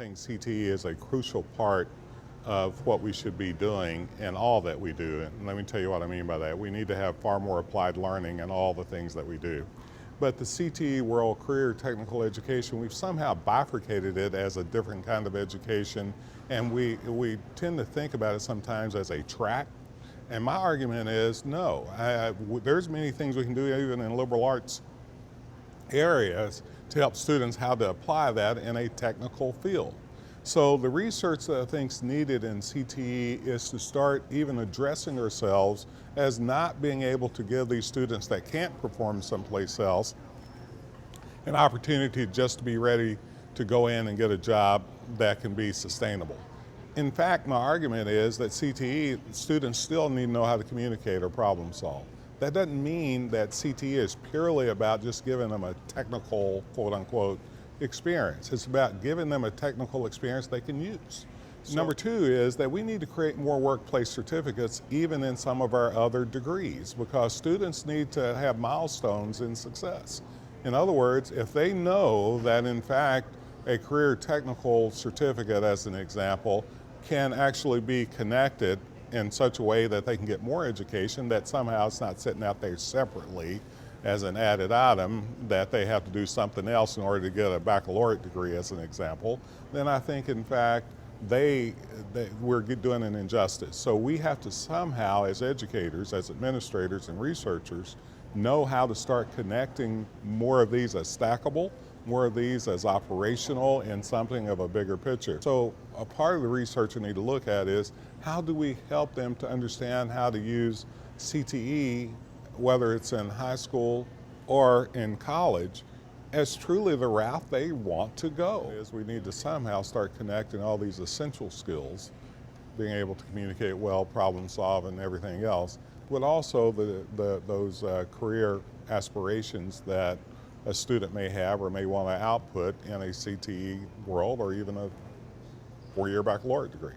think CTE is a crucial part of what we should be doing in all that we do. And let me tell you what I mean by that. We need to have far more applied learning in all the things that we do. But the CTE world, career technical education, we've somehow bifurcated it as a different kind of education, and we tend to think about it sometimes as a track. And my argument is no. There's many things we can do even in liberal arts areas to help students how to apply that in a technical field. So the research that I think is needed in CTE is to start even addressing ourselves as not being able to give these students that can't perform someplace else an opportunity just to be ready to go in and get a job that can be sustainable. In fact, my argument is that CTE students still need to know how to communicate or problem solve. That doesn't mean that CTE is purely about just giving them a technical, quote unquote, experience. It's about giving them a technical experience they can use. Number two is that we need to create more workplace certificates even in some of our other degrees, because students need to have milestones in success. In other words, if they know that in fact a career technical certificate, as an example, can actually be connected in such a way that they can get more education, that somehow it's not sitting out there separately as an added item, that they have to do something else in order to get a baccalaureate degree, as an example, then I think in fact we're doing an injustice. So we have to somehow, as educators, as administrators and researchers, know how to start connecting more of these as stackable, more of these as operational in something of a bigger picture. So a part of the research we need to look at is how do we help them to understand how to use CTE, whether it's in high school or in college, as truly the route they want to go. Is we need to somehow start connecting all these essential skills, being able to communicate well, problem solve, and everything else, but also those career aspirations that a student may have or may want to output in a CTE world or even a four-year baccalaureate degree.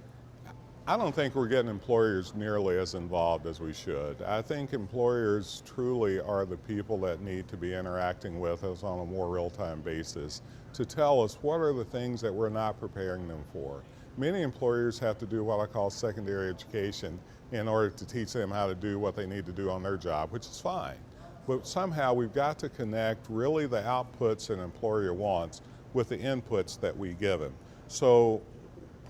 I don't think we're getting employers nearly as involved as we should. I think employers truly are the people that need to be interacting with us on a more real-time basis to tell us what are the things that we're not preparing them for. Many employers have to do what I call secondary education in order to teach them how to do what they need to do on their job, which is fine. But somehow we've got to connect really the outputs an employer wants with the inputs that we give them. So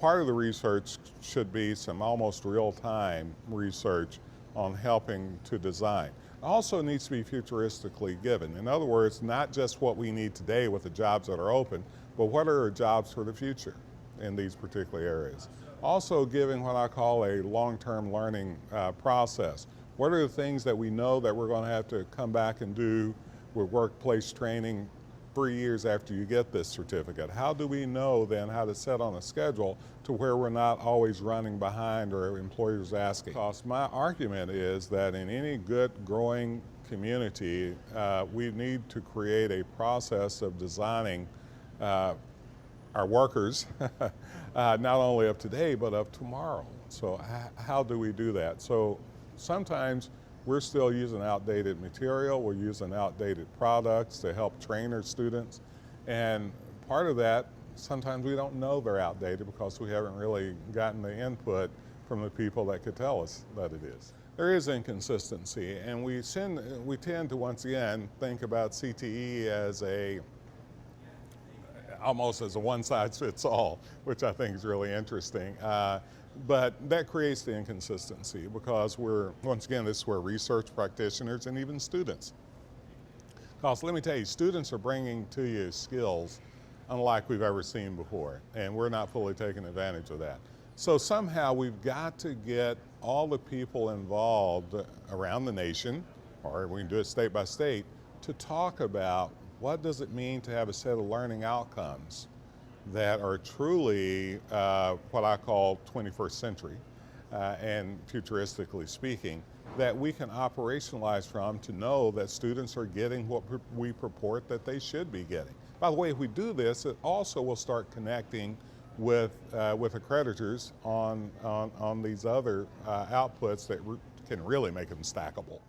part of the research should be some almost real-time research on helping to design. It also needs to be futuristically given. In other words, not just what we need today with the jobs that are open, but what are our jobs for the future in these particular areas. Also giving what I call a long-term learning process. What are the things that we know that we're going to have to come back and do with workplace training 3 years after you get this certificate? How do we know then how to set on a schedule to where we're not always running behind or employers asking? Because my argument is that in any good growing community, we need to create a process of designing our workers, not only of today, but of tomorrow. So how do we do that? So sometimes we're still using outdated material, we're using outdated products to help train our students. And part of that, sometimes we don't know they're outdated because we haven't really gotten the input from the people that could tell us that it is. There is inconsistency, and we tend to once again think about CTE as almost as a one-size-fits-all, which I think is really interesting. But that creates the inconsistency because once again, this is where research practitioners and even students. Because let me tell you, students are bringing to you skills unlike we've ever seen before, and we're not fully taking advantage of that. So somehow we've got to get all the people involved around the nation, or we can do it state by state, to talk about what does it mean to have a set of learning outcomes that are truly what I call 21st century and futuristically speaking, that we can operationalize from to know that students are getting what we purport that they should be getting. By the way, if we do this, it also will start connecting with accreditors on these other outputs that can really make them stackable.